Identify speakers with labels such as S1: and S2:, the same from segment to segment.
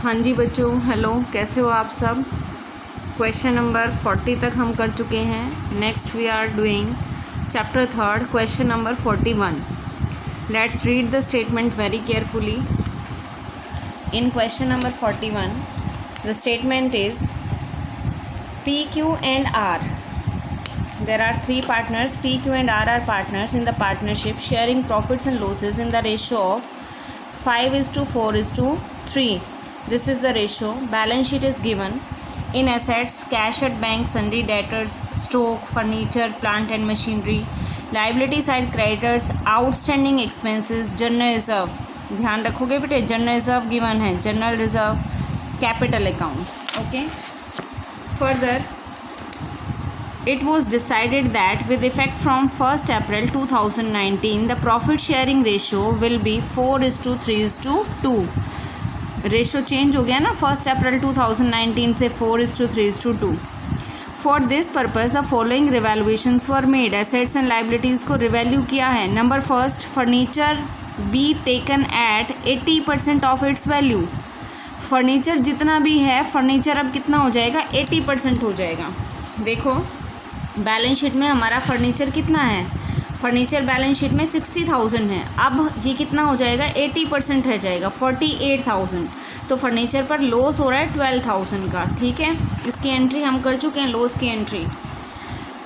S1: हाँ जी बच्चों, हेलो, कैसे हो आप सब। क्वेश्चन नंबर 40 तक हम कर चुके हैं। Next we are doing chapter 3, question number 41। Let's read the statement very carefully. In question number 41 the statement is PQ and R. There are three partners. PQ and R are partners in the partnership, sharing profits and losses in the ratio of 5:4:3. This is the ratio. Balance sheet is given. In assets, cash at bank, sundry debtors, stock, furniture, plant and machinery. Liability side, creditors, outstanding expenses, general reserve. ध्यान रखोगे बेटे, general reserve given है, general reserve, capital account. Okay. Further, it was decided that with effect from 1st April 2019, the profit sharing ratio will be 4:3:2. Ratio change हो गया ना 1st April 2019 से 4:3:2. For this purpose, the following revaluations were made. Assets and liabilities को revalue किया है. Number first, furniture be taken at 80% of its value. Furniture जितना भी है, फर्नीचर अब कितना हो जाएगा, 80% हो जाएगा. देखो बैलेंस शीट में हमारा फर्नीचर कितना है, फर्नीचर बैलेंस शीट में 60,000 है. अब ये कितना हो जाएगा, 80% रह जाएगा, 48,000. तो फर्नीचर पर लॉस हो रहा है 12,000 का. ठीक है, इसकी एंट्री हम कर चुके हैं, लॉस की entry.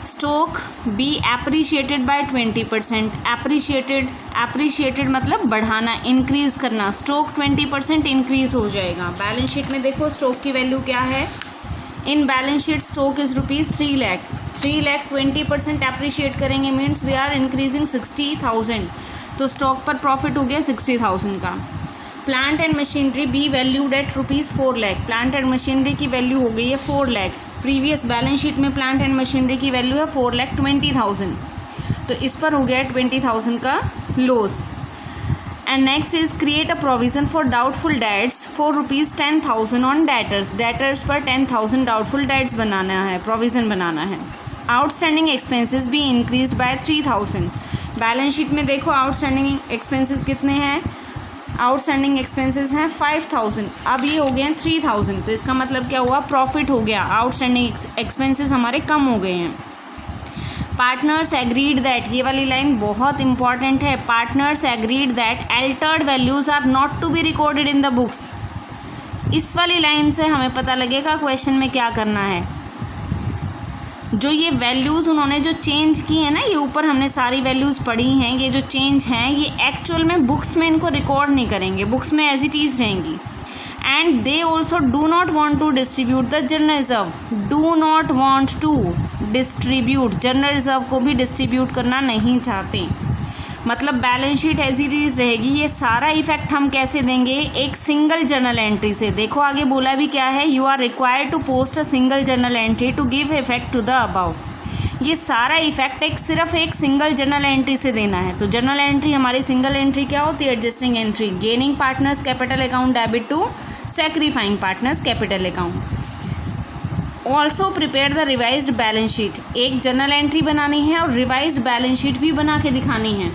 S1: Stock be appreciated by 20%. Appreciated मतलब बढ़ाना, इंक्रीज़ करना. स्टॉक 20% इंक्रीज़ हो जाएगा. बैलेंस शीट में देखो स्टॉक की वैल्यू क्या है. In balance sheet stock is ₹3 lakh. 3 lakh 20% appreciate करेंगे, मीन्स वी आर इंक्रीजिंग 60,000. तो स्टॉक पर प्रॉफिट हो गया 60,000 का. Plant and machinery be valued at ₹4 lakh. Plant and machinery की वैल्यू हो गई है 4 लाख. प्रीवियस बैलेंस शीट में प्लांट एंड मशीनरी की वैल्यू है 4,20,000. तो इस पर हो गया 20,000 का loss. And next is create a provision for doubtful debts for ₹10,000 on debtors. Debtors पर 10,000 डाउटफुल डेट्स बनाना है, प्रोविज़न बनाना है. आउटस्टैंडिंग एक्सपेंसेस भी इंक्रीज्ड बाय 3,000. बैलेंस शीट में देखो आउटस्टैंडिंग एक्सपेंसेस कितने हैं, आउटस्टैंडिंग एक्सपेंसेस हैं 5,000. अब ये हो गए हैं 3,000. तो इसका मतलब क्या हुआ, प्रॉफिट हो गया. आउटस्टैंडिंग एक्सपेंसेस हमारे कम हो गए हैं. पार्टनर्स एग्रीड दैट, ये वाली लाइन बहुत इंपॉर्टेंट है. Partners agreed that altered values are not to be recorded in the books. इस वाली लाइन से हमें पता लगेगा क्वेश्चन में क्या करना है. जो ये वैल्यूज़ उन्होंने जो चेंज की है ना, ये ऊपर हमने सारी वैल्यूज़ पढ़ी हैं, ये जो चेंज हैं ये एक्चुअल में बुक्स में इनको रिकॉर्ड नहीं करेंगे, बुक्स में एज इट इज़ रहेंगी. And they also do not want to distribute the general reserve. Do not want to distribute, general reserve को भी डिस्ट्रीब्यूट करना नहीं चाहते. मतलब balance sheet as it is रहेगी. ये सारा इफेक्ट हम कैसे देंगे, एक सिंगल जर्नल एंट्री से. देखो आगे बोला भी क्या है, you are required to post a single journal entry to give effect to the above. ये सारा इफेक्ट सिर्फ एक सिंगल जर्नल एंट्री से देना है. तो जर्नल एंट्री हमारी सिंगल एंट्री क्या होती है, adjusting entry. Gaining partners capital account debit to sacrificing partners capital account. Also prepare the revised balance sheet. एक जर्नल एंट्री बनानी है और रिवाइज्ड बैलेंस शीट भी बना के दिखानी है.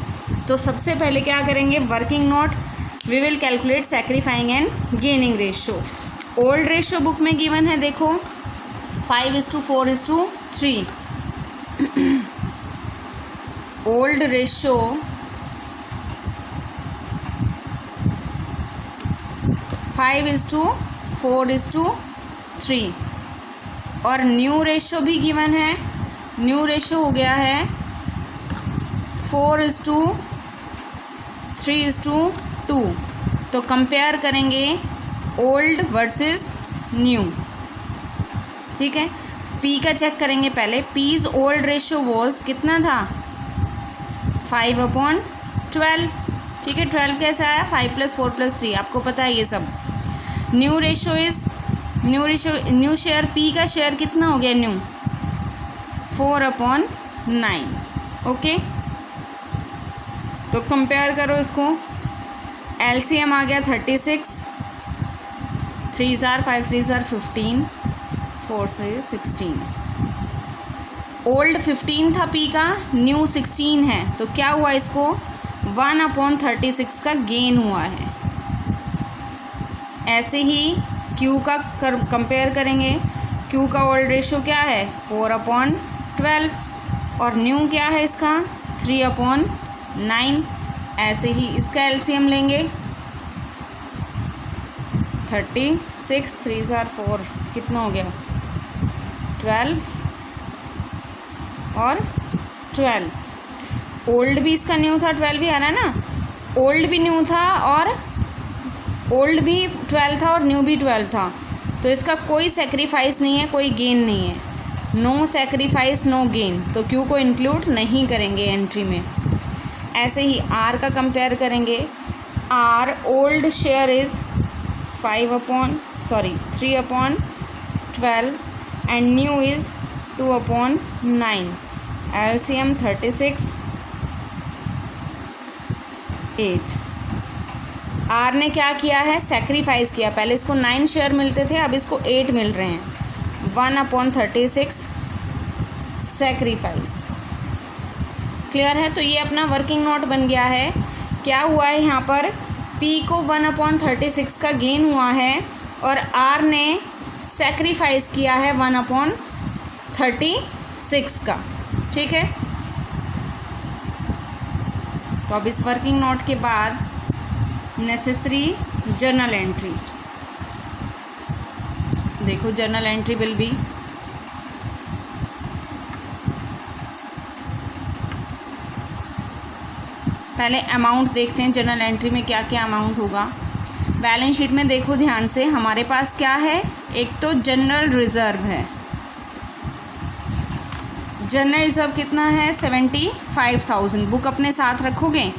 S1: तो सबसे पहले क्या करेंगे, working note we will calculate sacrificing and gaining ratio. Old ratio book में गिवन है, देखो 5:4:3. ओल्ड रेशियो 5:4:3 और न्यू रेशियो भी गिवन है. न्यू रेशियो हो गया है 4:3:2. तो कंपेयर करेंगे ओल्ड वर्सेस न्यू. ठीक है, पी का चेक करेंगे पहले. पीज ओल्ड रेशियो वॉज कितना था, 5/12. ठीक है, 12 कैसे आया, 5 + 4 + 3, आपको पता है ये सब. New ratio new share, P का शेयर कितना हो गया न्यू, 4/9. ओके, तो कंपेयर करो इसको. एलसीएम आ गया 36, 3 * 5 3 * 15, 4 से 16. ओल्ड 15 था पी का, न्यू 16 है. तो क्या हुआ, इसको 1/36 का गेन हुआ है. ऐसे ही क्यू का कंपेयर करेंगे। क्यू का ओल्ड रेशो क्या है 4/12 और न्यू क्या है इसका 3/9। ऐसे ही इसका एलसीएम लेंगे 36, 3 × 4 कितना हो गया 12 और 12। ओल्ड भी इसका न्यू था 12 भी आ रहा है ना, ओल्ड भी न्यू था और ओल्ड भी 12 था और न्यू भी 12 था, तो इसका कोई सेक्रीफाइस नहीं है, कोई गेन नहीं है। नो सेक्रीफाइस नो गेन, तो क्यू को इंक्लूड नहीं करेंगे एंट्री में। ऐसे ही आर का कंपेयर करेंगे। R old share is 3/12 and new is 2/9। LCM 36, 8। R ने क्या किया है सेक्रीफाइस किया, पहले इसको 9 शेयर मिलते थे, अब इसको 8 मिल रहे हैं। 1/36 सेक्रीफाइस। क्लियर है, तो ये अपना वर्किंग नोट बन गया है। क्या हुआ है यहाँ पर पी को 1/36 का गेन हुआ है और आर ने सेक्रीफाइस किया है 1/36 का। ठीक है, तो अब इस वर्किंग नोट के बाद नेसेसरी जर्नल एंट्री देखो। जर्नल एंट्री विल बी पहले अमाउंट देखते हैं जर्नल एंट्री में क्या क्या अमाउंट होगा। बैलेंस शीट में देखो ध्यान से, हमारे पास क्या है, एक तो जनरल रिज़र्व है। जनरल रिज़र्व कितना है 75,000। बुक अपने साथ रखोगे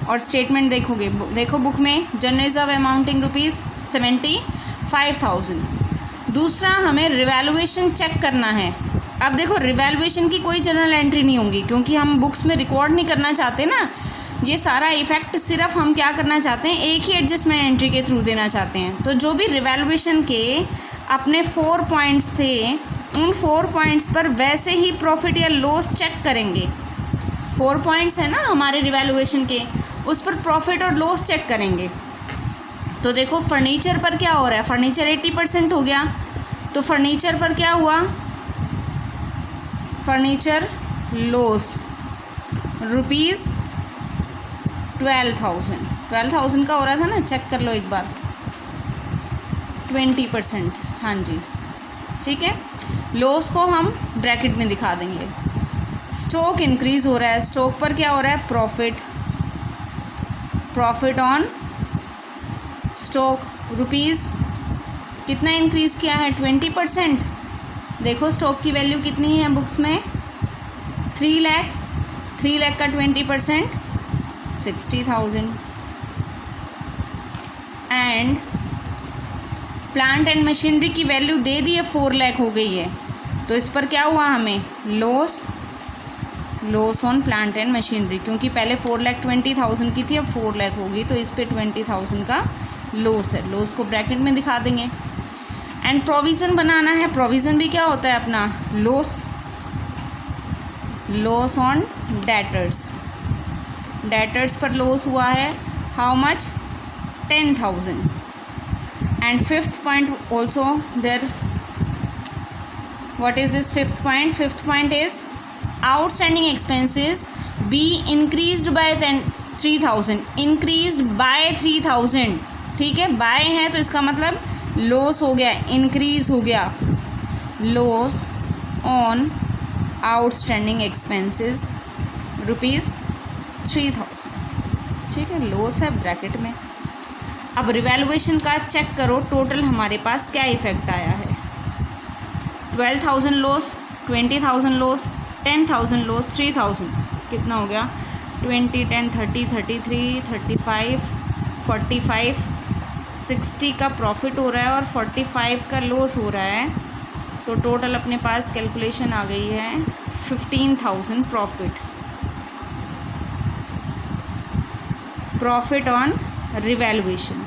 S1: और स्टेटमेंट देखोगे, देखो बुक में जनरल रिज़र्व अमाउंटिंग ₹75,000। दूसरा हमें रिवैल्यूएशन चेक करना है। अब देखो रिवैल्यूएशन की कोई जनरल एंट्री नहीं होगी क्योंकि हम बुक्स में रिकॉर्ड नहीं करना चाहते ना, ये सारा इफ़ेक्ट सिर्फ हम क्या करना चाहते हैं, एक ही एडजस्टमेंट एंट्री के थ्रू देना चाहते हैं। तो जो भी रिवैल्यूएशन के अपने 4 पॉइंट्स थे, उन 4 पॉइंट्स पर वैसे ही प्रॉफिट या लॉस चेक करेंगे। 4 पॉइंट्स है ना हमारे रिवैल्यूएशन के, उस पर प्रॉफिट और लॉस चेक करेंगे। तो देखो फर्नीचर पर क्या हो रहा है, फर्नीचर 80% हो गया, तो फर्नीचर पर क्या हुआ, फर्नीचर लॉस ₹12,000 का हो रहा था ना, चेक कर लो एक बार। 20%, हाँ जी, ठीक है। लॉस को हम ब्रैकेट में दिखा देंगे। स्टॉक इंक्रीज़ हो रहा है, स्टॉक पर क्या हो रहा है, प्रॉफिट ऑन स्टॉक रुपीज़ कितना इंक्रीज़ किया है 20%। देखो स्टॉक की वैल्यू कितनी है बुक्स में 3 लाख, 3 लाख का 20% 60,000। एंड प्लांट एंड मशीनरी की वैल्यू दे दी है 4 लाख हो गई है, तो इस पर क्या हुआ हमें loss on plant and machinery, क्योंकि पहले 4,20,000 की थी, अब 4 लाख होगी, तो इस पे 20,000 का लॉस है। लॉस को ब्रैकेट में दिखा देंगे। एंड प्रोविज़न बनाना है। प्रोविज़न भी क्या होता है अपना लॉस ऑन डेटर्स पर लॉस हुआ है how much 10,000। And fifth point also there, what is this fifth point, fifth point is outstanding expenses be increased by 3,000, increased by 3,000, ठीक है, बाय है तो इसका मतलब लॉस हो गया, इंक्रीज हो गया, लॉस ऑन आउटस्टैंडिंग एक्सपेंसेस ₹3,000, ठीक है, लॉस है ब्रैकेट में। अब रिवैल्यूएशन का चेक करो, टोटल हमारे पास क्या इफ़ेक्ट आया है, 12,000 लॉस, 20,000 लॉस, 10,000 लॉस, 3,000, कितना हो गया 20, 10, 30, 33, 35, 45, 60 का प्रॉफिट हो रहा है और 45 का लॉस हो रहा है, तो टोटल अपने पास कैलकुलेशन आ गई है 15,000 प्रॉफिट ऑन रिवैल्यूएशन।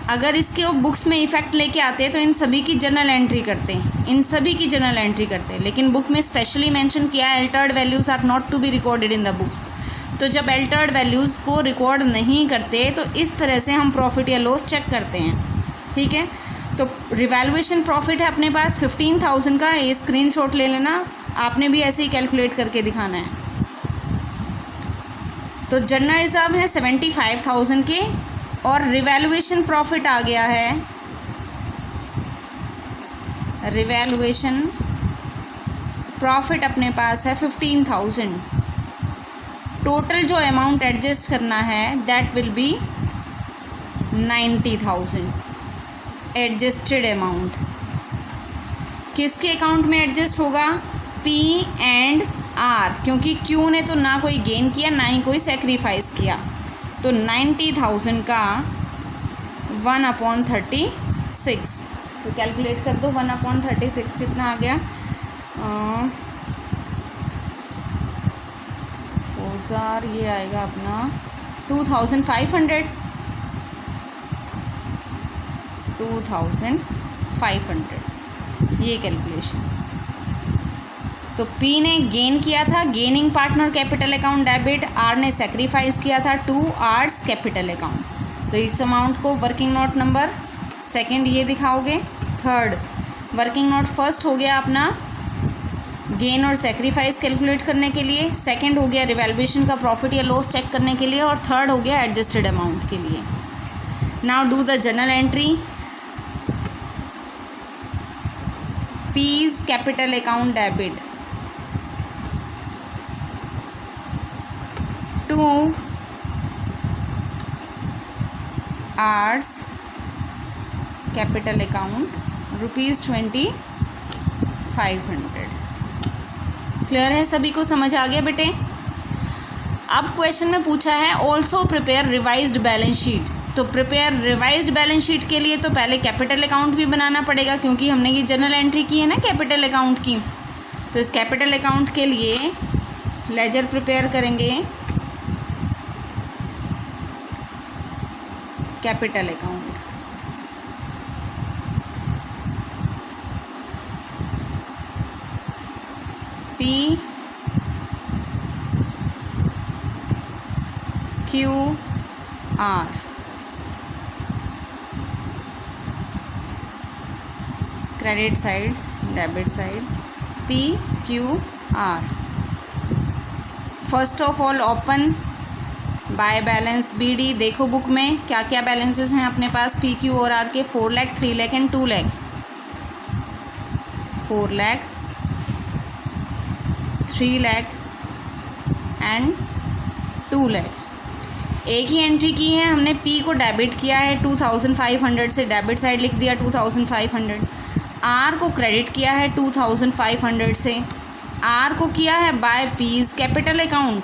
S1: अगर इसके वो बुक्स में इफ़ेक्ट लेके आते हैं तो इन सभी की जर्नल एंट्री करते हैं, लेकिन बुक में स्पेशली मेंशन किया है altered values are not to be recorded in the books. तो जब अल्टर्ड वैल्यूज़ को रिकॉर्ड नहीं करते तो इस तरह से हम प्रॉफिट या लॉस चेक करते हैं। ठीक है। तो रिवैल्यूएशन प्रॉफिट है अपने पास 15,000 का, ये स्क्रीनशॉट ले लेना, आपने भी ऐसे ही कैलकुलेट करके दिखाना है। तो जनरल रिजर्व है 75,000 के और रिवैल्यूएशन प्रॉफिट आ गया है, रिवैल्यूएशन प्रॉफिट अपने पास है 15,000। टोटल जो अमाउंट एडजस्ट करना है that will be 90,000 adjusted amount. किसके अकाउंट में एडजस्ट होगा? पी एंड आर, क्योंकि क्यू ने तो ना कोई गेन किया ना ही कोई सेक्रीफाइस किया। तो 90,000 का 1/36, तो कैलकुलेट कर दो 1/36 कितना आ गया? 4 ये आएगा अपना 2,500, 2,500 ये कैलकुलेशन। तो पी ने गेन किया था, gaining partner capital account debit, R ने सेक्रीफाइस किया था टू आर्स कैपिटल अकाउंट। तो इस अमाउंट को वर्किंग नोट नंबर सेकंड ये दिखाओगे। थर्ड वर्किंग नोट फर्स्ट हो गया अपना गेन और सेक्रीफाइस कैलकुलेट करने के लिए, सेकंड हो गया रिवैल्यूएशन का प्रॉफिट या लॉस चेक करने के लिए, और थर्ड हो गया एडजस्टेड अमाउंट के लिए। Now do the journal entry. P's capital account debit to R's capital account ₹2500। Clear है? सभी को समझ आ गया बेटे? अब क्वेश्चन में पूछा है also prepare revised balance sheet. तो प्रिपेयर रिवाइज्ड बैलेंस शीट के लिए तो पहले कैपिटल अकाउंट भी बनाना पड़ेगा, क्योंकि हमने ये जनरल एंट्री की है ना कैपिटल अकाउंट की। तो इस कैपिटल अकाउंट के लिए लेजर प्रिपेयर करेंगे, capital account. P Q R, credit side debit side, P Q R. First of all open by balance BD। देखो बुक में क्या क्या बैलेंसेस हैं अपने पास पी क्यू और आर के। 4 लाख, 3 लाख एंड 2 लाख। 4 लाख, 3 लाख एंड 2 लाख। एक ही एंट्री की है हमने, पी को डेबिट किया है 2,500 से, डेबिट साइड लिख दिया 2,500। आर को क्रेडिट किया है 2,500 से, आर को किया है बाय पीज कैपिटल अकाउंट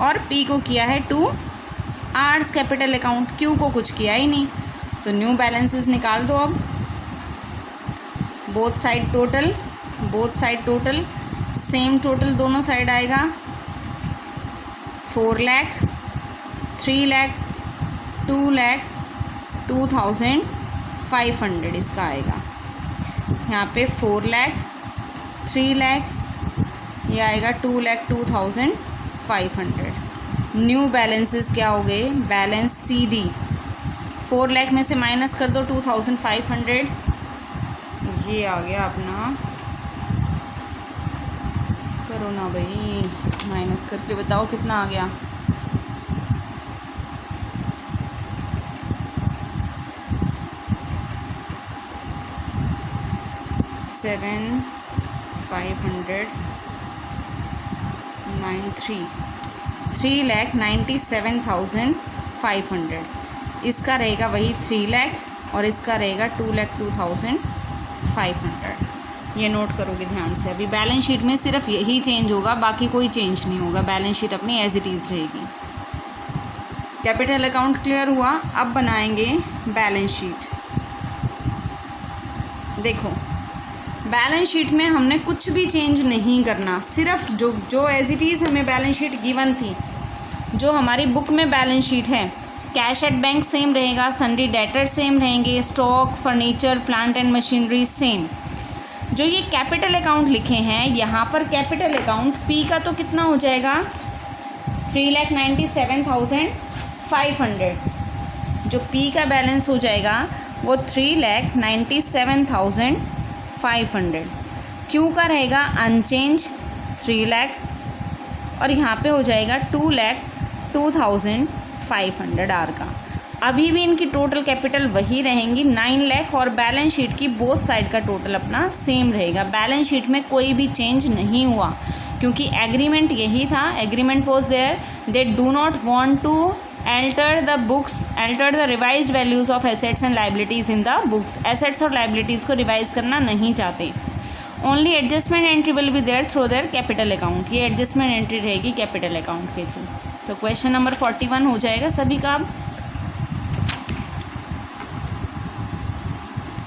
S1: और पी को किया है to R's capital account. Q को कुछ किया ही नहीं। तो न्यू बैलेंसेस निकाल दो अब। Both side total, both side total, same total दोनों साइड आएगा। 4 लाख, 3 लाख, 2 लाख, 2,500 इसका आएगा। यहाँ पे 4 लाख, 3 लाख, ये आएगा 2 लाख 2,500। न्यू बैलेंसेस क्या हो गए? बैलेंस CD 4 लाख में से माइनस कर दो 2,500, ये आ गया अपना। करो ना भाई, माइनस करके बताओ कितना आ गया। $7,593 3,97,500। इसका रहेगा वही 3 लाख और इसका रहेगा 2,02,500। ये नोट करोगे ध्यान से। अभी बैलेंस शीट में सिर्फ यही चेंज होगा, बाकी कोई चेंज नहीं होगा। बैलेंस शीट अपनी एज इट इज़ रहेगी। कैपिटल अकाउंट क्लियर हुआ। अब बनाएंगे बैलेंस शीट। देखो बैलेंस शीट में हमने कुछ भी चेंज नहीं करना, सिर्फ जो एज इट इज़ हमें बैलेंस शीट गिवन थी, जो हमारी बुक में बैलेंस शीट है, कैश एट बैंक सेम रहेगा, सन्ड्री डेटर सेम रहेंगे, stock, furniture, plant and machinery same. जो ये कैपिटल अकाउंट लिखे हैं यहाँ पर, कैपिटल अकाउंट पी का तो कितना हो जाएगा? 3,97,500। जो पी का बैलेंस हो जाएगा वो 3,97,500। क्यू का रहेगा अनचेंज 3 लाख और यहाँ पे हो जाएगा 2,02,500 आर का। अभी भी इनकी टोटल कैपिटल वही रहेंगी 9 लाख और बैलेंस शीट की बोथ साइड का टोटल अपना सेम रहेगा। बैलेंस शीट में कोई भी चेंज नहीं हुआ क्योंकि एग्रीमेंट यही था। Agreement was there, they do not want to alter the revised values of assets and liabilities in the books। Assets और लाइबिलिटीज़ को रिवाइज करना नहीं चाहते। Only adjustment entry will be there through their capital account. ये adjustment entry रहेगी capital account के थ्रू। तो क्वेश्चन नंबर 41 हो जाएगा सभी का।